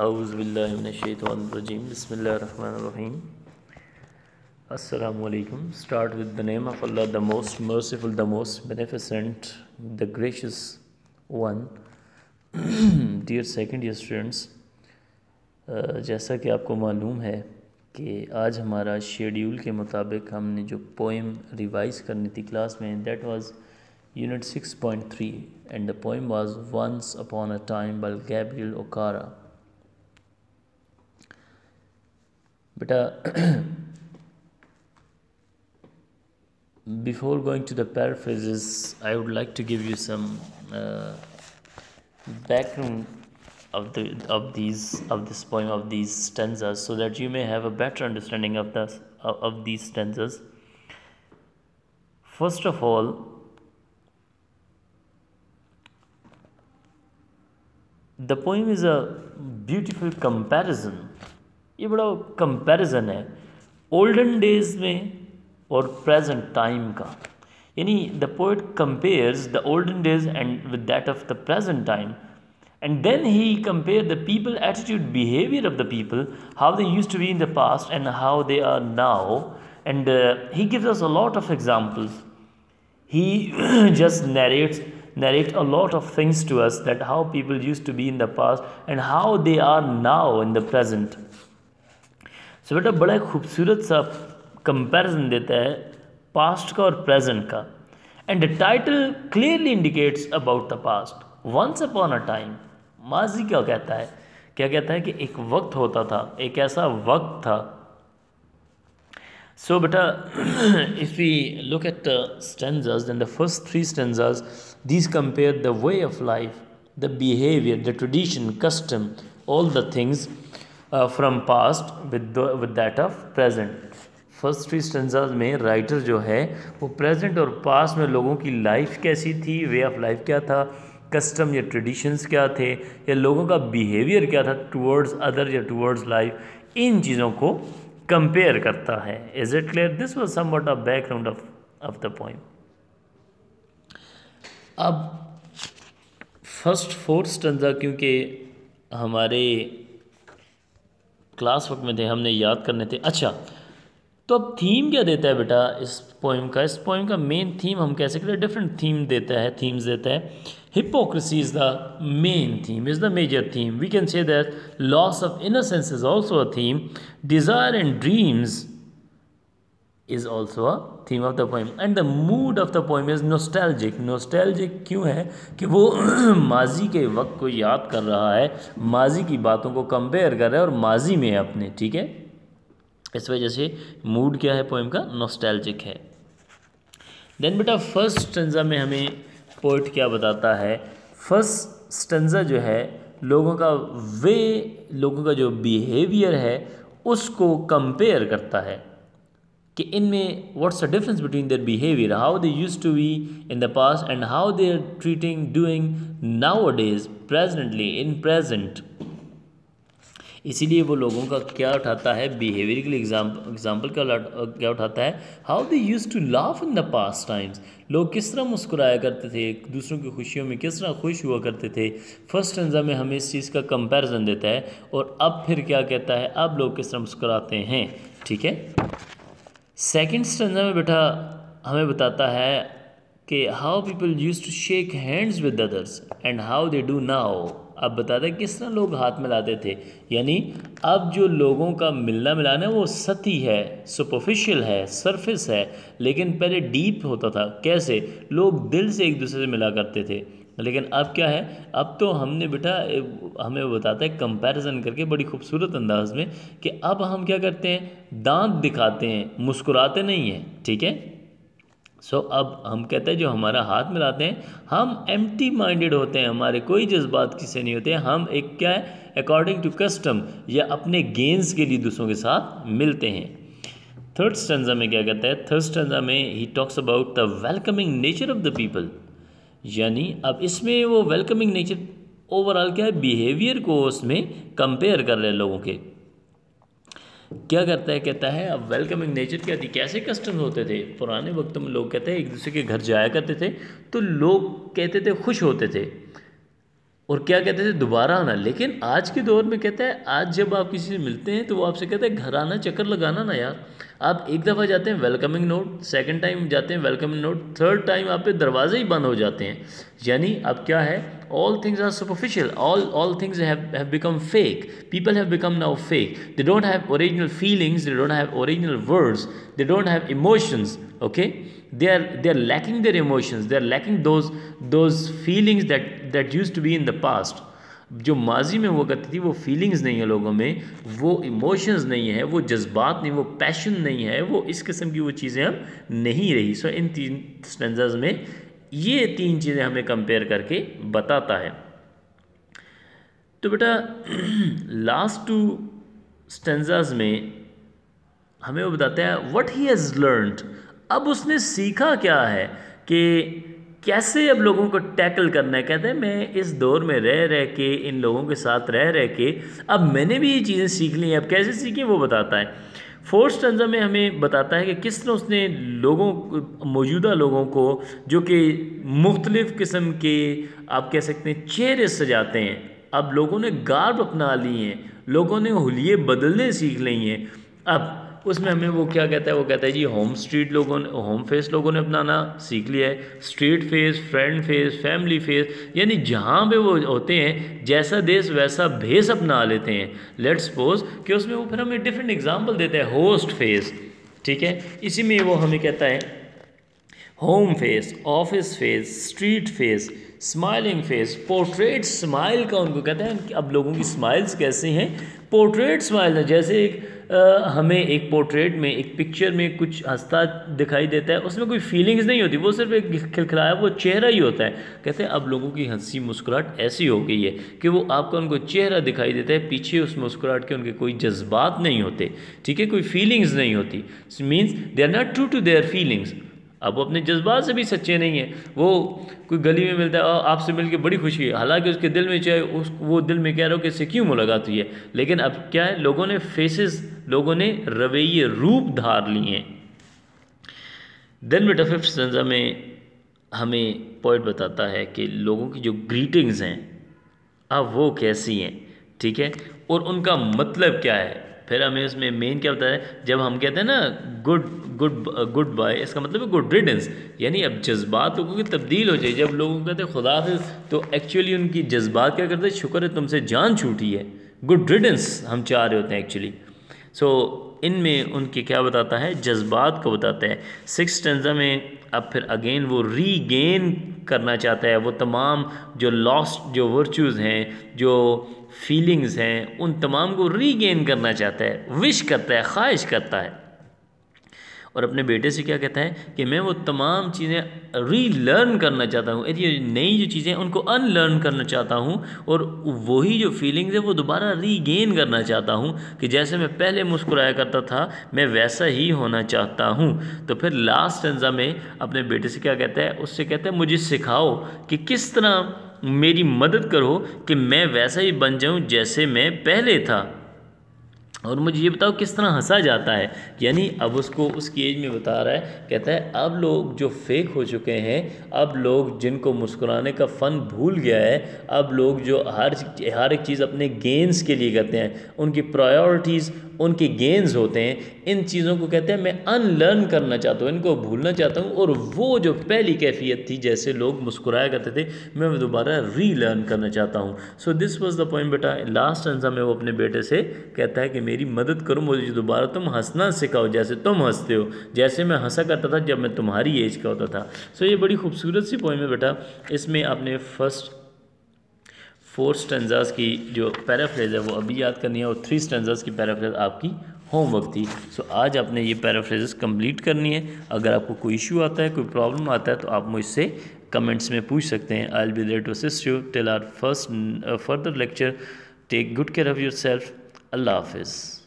Auzubillahiminash-shaytanir-rajim. Bismillahir-rahmanir-rahim. Assalamualaikum. Start with the name of Allah, the most merciful, the most beneficent, the gracious one. Dear second year students, जैसा कि आपको मालूम है कि आज हमारा शेड्यूल के मुताबिक हमने जो पोएम रिवाइज़ करनी थी क्लास में, that was unit 6.3 and the poem was once upon a time by Gabriel Okara. बेटा, before going to the paraphrases, I would like to give you some background of this poem, of these stanzas, so that you may have a better understanding of these stanzas. First of all, the poem is a beautiful comparison. ये बड़ा comparison है olden days में और present time का. यानी the poet compares the olden days and with that of the present time, and then he compared the people attitude, behavior of the people, how they used to be in the past and how they are now, and he gives us a lot of examples. He just narrate a lot of things to us, that how people used to be in the past and how they are now in the present. So बेटा बड़ा खूबसूरत सा comparison देता है past का और present का. And the title clearly indicates about the past. Once upon a time, माजी क्या कहता है? क्या कहता है कि एक वक्त होता था, एक ऐसा वक्त था. सो बेटा, if we look at stanzas, then the first 3 stanzas, these compare the way of life, the behaviour, the tradition, custom, all the things from past with that of present. First 3 stanzas में writer जो है वो present और past में लोगों की life कैसी थी, वे ऑफ लाइफ क्या था, कस्टम या ट्रेडिशंस क्या थे, या लोगों का बिहेवियर क्या था टुवर्ड्स अदर या टुवर्ड्स लाइफ, इन चीज़ों को कंपेयर करता है. Is it clear? This was somewhat a background of the poem. अब फर्स्ट 4 स्टेंजा क्योंकि हमारे क्लास वर्क में थे, हमने याद करने थे. अच्छा, तो अब थीम क्या देता है बेटा इस पोएम का? इस पोएम का मेन थीम हम कह सकते हैं, डिफरेंट थीम देता है, थीम्स देता है. Hypocrisy is the main theme, is the major theme. We can say that loss of innocence is also a theme. Desire and dreams is also a theme of the poem, and the mood of the poem is nostalgic. Nostalgic क्यों है? कि वो माजी के वक्त को याद कर रहा है, माजी की बातों को कंपेयर कर रहा है और माजी में है अपने. ठीक है, इस वजह से मूड क्या है पोएम का? नॉस्टैल्जिक है. देन बेटा फर्स्ट स्टेंजा में हमें पोएट क्या बताता है? फर्स्ट स्टेंजा जो है लोगों का वे, लोगों का जो बिहेवियर है उसको कंपेयर करता है कि इनमें what's the difference between their behaviour, how they used to be in the past and how they are treating doing nowadays, presently, in present. इसीलिए वो लोगों का क्या उठाता है? बिहेवियर के लिए एग्जाम्पल क्या उठाता है? How they used to laugh in the past times. लोग किस तरह मुस्कुराया करते थे, एक दूसरों की खुशियों में किस तरह खुश हुआ करते थे. फर्स्ट स्टेंजा में हमें इस चीज़ का कंपैरिजन देता है. और अब फिर क्या कहता है? अब लोग किस तरह मुस्कुराते हैं. ठीक है, सेकेंड स्टेंजा में बेटा हमें बताता है कि how people used to shake hands with others and how they do now. अब बताता है किस तरह लोग हाथ मिलाते थे. यानी अब जो लोगों का मिलना मिलाना है वो सतही है, सुपरफिशियल है, सरफेस है, लेकिन पहले डीप होता था. कैसे? लोग दिल से एक दूसरे से मिला करते थे. लेकिन अब क्या है? अब तो हमने बेटा, हमें वो बताता है कंपैरिजन करके बड़ी खूबसूरत अंदाज में कि अब हम क्या करते हैं? दांत दिखाते हैं, मुस्कुराते नहीं हैं. ठीक है, सो अब हम कहते हैं जो हमारा हाथ मिलाते हैं हम एम्प्टी माइंडेड होते हैं, हमारे कोई जज्बात किसी नहीं होते हैं. हम एक क्या है, अकॉर्डिंग टू कस्टम या अपने गेंस के लिए दूसरों के साथ मिलते हैं. थर्ड स्टेंजा में क्या कहता है? थर्ड स्टेंजा में he talks about the welcoming nature of the people. यानी अब इसमें वो वेलकमिंग नेचर ओवरऑल क्या है, बिहेवियर को उसमें कंपेयर कर रहे हैं लोगों के. क्या करता है? कहता है अब वेलकमिंग नेचर क्या थी, कैसे कस्टम्स होते थे पुराने वक्तों में. लोग कहते हैं एक दूसरे के घर जाया करते थे तो लोग कहते थे खुश होते थे. और क्या कहते थे, दोबारा आना। लेकिन आज के दौर में कहता है, आज जब आप किसी से मिलते हैं तो वो आपसे कहता है घर आना, चक्कर लगाना ना यार। आप एक दफ़ा जाते हैं वेलकमिंग नोट, सेकंड टाइम जाते हैं वेलकमिंग नोट, थर्ड टाइम आप पे दरवाजे ही बंद हो जाते हैं। यानी अब क्या है, all things are superficial, all things have become fake, people have become now fake, they don't have original feelings, they don't have original words, they don't have emotions, okay, they are lacking their emotions, they are lacking those feelings that used to be in the past। जो माजी में हुआ करती थी वो feelings नहीं है लोगों में, वो इमोशंस नहीं है, वो जज्बात नहीं, वो पैशन नहीं है, वो इस किस्म की वो चीज़ें अब नहीं रही। सो इन 3 स्टेंजाज में ये 3 चीज़ें हमें कंपेयर करके बताता है। तो बेटा लास्ट 2 स्टेंजाज में हमें वो बताता है व्हाट ही हैज़ लर्नड। अब उसने सीखा क्या है कि कैसे अब लोगों को टैकल करना है। कहते हैं मैं इस दौर में रह के, इन लोगों के साथ रह के अब मैंने भी ये चीज़ें सीख ली हैं। अब कैसे सीखी वो बताता है। 4th स्टैंजा में हमें बताता है कि किस तरह उसने मौजूदा लोगों को, जो कि मुख्तलिफ़ किस्म के आप कह सकते हैं चेहरे सजाते हैं, अब लोगों ने गार्ब अपना लिए हैं, लोगों ने हुलिये बदलने सीख ली हैं। अब उसमें हमें वो क्या कहता है, वो कहता है जी होम फेस लोगों ने अपनाना सीख लिया है, street face, friend face, family face, यानी जहाँ पे वो होते हैं जैसा देश वैसा भेस अपना लेते हैं। लेट्स सपोज कि उसमें वो फिर हमें डिफरेंट एग्जांपल देता है, होस्ट फेस, ठीक है, इसी में वो हमें कहता है home face, office face, street face, smiling face, portrait smile का उनको कहते हैं कि अब लोगों की स्माइल्स कैसी हैं, पोर्ट्रेट स्माइल है। जैसे हमें एक पोर्ट्रेट में, एक पिक्चर में कुछ हंसता दिखाई देता है, उसमें कोई फीलिंग्स नहीं होती, वो सिर्फ एक खिलखिलाया वो चेहरा ही होता है। कहते हैं अब लोगों की हंसी मुस्कुराहट ऐसी हो गई है कि वो आपका उनको चेहरा दिखाई देता है, पीछे उस मुस्कुराहट के उनके कोई जज्बात नहीं होते, ठीक है, कोई फीलिंग्स नहीं होती। Means they are not true to their feelings. अब वो अपने जज्बात से भी सच्चे नहीं हैं। वो कोई गली में मिलता है, आपसे मिलके बड़ी खुशी है, हालांकि उसके दिल में चाहे वो दिल में कह रहा हो कि इससे क्यों मुलाकात हुई है, लेकिन अब क्या है, लोगों ने फेसेस, लोगों ने रवैये, रूप धार लिए हैं। देन बेटा 5th स्टैंजा में हमें पॉइंट बताता है कि लोगों की जो ग्रीटिंग्स हैं अब वो कैसी हैं, ठीक है, और उनका मतलब क्या है। फिर हमें उसमें मेन क्या होता है, जब हम कहते हैं ना गुड बाय, इसका मतलब है गुड रिडेंस, यानी अब जज्बात लोगों की तब्दील हो जाए। जब लोग कहते हैं खुदा हाफिज़, तो एक्चुअली उनकी जज्बात क्या करते हैं, शुक्र है तुमसे जान छूटी है, गुड रिडेंस हम चाह रहे होते हैं एक्चुअली। सो इनमें उनके क्या बताता है, जज्बात को बताता है। 6th स्टैंजा में अब फिर अगेन वो रीगेन करना चाहता है, वो तमाम जो लॉस्ट जो वर्चूज़ हैं, जो फीलिंग्स हैं, उन तमाम को रीगेन करना चाहता है, विश करता है, ख्वाहिश करता है। और अपने बेटे से क्या कहता है कि मैं वो तमाम चीज़ें रीलर्न करना चाहता हूँ, ये नई जो चीज़ें हैं उनको अनलर्न करना चाहता हूँ, और वही जो फीलिंग्स है वो दोबारा रीगेन करना चाहता हूँ कि जैसे मैं पहले मुस्कुराया करता था मैं वैसा ही होना चाहता हूँ। तो फिर लास्ट स्टैंजा में अपने बेटे से क्या कहता है, उससे कहता है मुझे सिखाओ कि किस तरह मेरी मदद करो कि मैं वैसा ही बन जाऊँ जैसे मैं पहले था, और मुझे ये बताओ किस तरह हंसा जाता है। यानी अब उसको उसकी एज में बता रहा है, कहता है अब लोग जो फेक हो चुके हैं, अब लोग जिनको मुस्कुराने का फ़न भूल गया है, अब लोग जो हर एक चीज़ अपने गेंस के लिए करते हैं, उनकी प्रायोरिटीज़ उनके गेंस होते हैं, इन चीज़ों को कहते हैं मैं अनलर्न करना चाहता हूँ, इनको भूलना चाहता हूँ, और वो जो पहली कैफियत थी जैसे लोग मुस्कुराया करते थे मैं वो दोबारा रीलर्न करना चाहता हूँ। So this was the point बेटा। लास्ट आंसर में वो अपने बेटे से कहता है कि मेरी मदद करो, मुझे दोबारा तुम हंसना सिखाओ जैसे तुम हंसते हो, जैसे मैं हंसा करता था जब मैं तुम्हारी एज का होता था। सो ये बड़ी खूबसूरत सी पॉइंट है बेटा। इसमें आपने फर्स्ट 4 स्टैंजास की जो पैराफ्रेज है वो अभी याद करनी है, और 3 स्टैंजास की पैराफ्रेज आपकी होमवर्क थी। सो आज आपने ये पैराफ्रेजेस कंप्लीट करनी है। अगर आपको कोई इशू आता है, कोई प्रॉब्लम आता है, तो आप मुझसे कमेंट्स में पूछ सकते हैं। I will be there to assist you till our further lecture. Take good care of yourself. अल्लाह हाफिज़।